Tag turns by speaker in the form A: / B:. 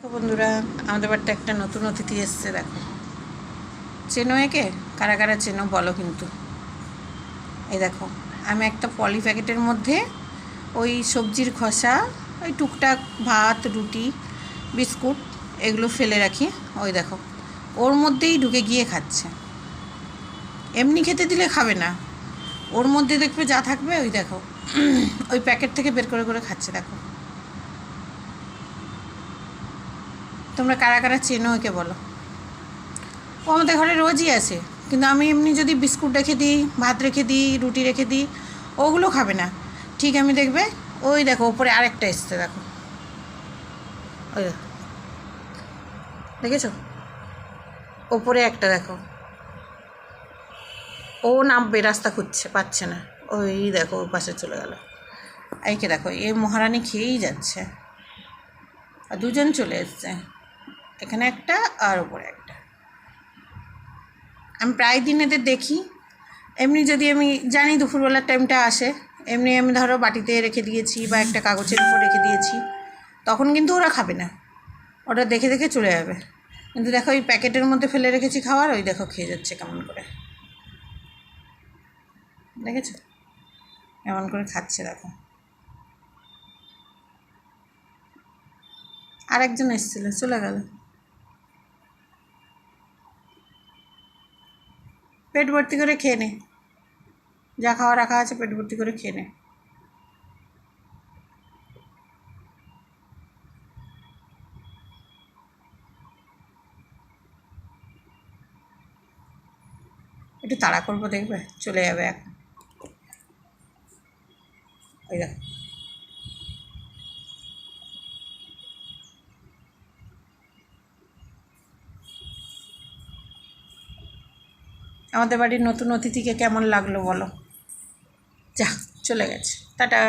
A: দেখো বন্ধুরা, আমাদের বাড়িতে একটা নতুন অতিথি এসছে। দেখো, চেনো একে? কারা কারা চেনো বলো কিন্তু। এই দেখো, আমি একটা পলি প্যাকেটের মধ্যে ওই সবজির খোসা, ওই টুকটাক ভাত, রুটি, বিস্কুট এগুলো ফেলে রাখি। ওই দেখো, ওর মধ্যেই ঢুকে গিয়ে খাচ্ছে। এমনি খেতে দিলে খাবে না, ওর মধ্যে দেখবে যা থাকবে ওই দেখো ওই প্যাকেট থেকে বের করে করে খাচ্ছে। দেখো, তোমরা কারা কারা চেনো একে বলো। ও আমাদের ঘরে রোজই আসে, কিন্তু আমি এমনি যদি বিস্কুট রেখে দিই, ভাত রেখে দিই, রুটি রেখে দিই, ওগুলো খাবে না। ঠিক আমি দেখবে ওই দেখো ওপরে আরেকটা এসছে। দেখো, ওই দেখো, দেখেছো? ওপরে একটা দেখো, ও নামবে, রাস্তা খুঁজছে, পাচ্ছে না। ওই দেখো ওর পাশে চলে গেল। এইকে দেখো, এ মহারানী খেয়েই যাচ্ছে। আর দুজন চলে এসছে, এখানে একটা আর ওপরে একটা। আমি প্রায় দিন এদের দেখি। এমনি যদি আমি জানি দুপুরবেলার টাইমটা আসে, এমনি আমি ধরো বাটিতে রেখে দিয়েছি বা একটা কাগজের উপর রেখে দিয়েছি, তখন কিন্তু ওরা খাবে না, ওটা দেখে দেখে চলে যাবে। কিন্তু দেখো ওই প্যাকেটের মধ্যে ফেলে রেখেছি খাবার, ওই দেখো খেয়ে যাচ্ছে কেমন করে। দেখেছো কেমন করে খাচ্ছে? দেখো, আরেকজন এসেছিল, চলে গেল। পেট ভর্তি করে খেয়ে নে, যা খাওয়া রাখা আছে পেট ভর্তি করে খেয়ে নে। একটু তাড়া করবো, দেখবে চলে যাবে এখন। ওই দেখো, আমাদের বাড়ির নতুন অতিথিকে কেমন লাগলো বলো। যা, চলে গেছে, টাটা।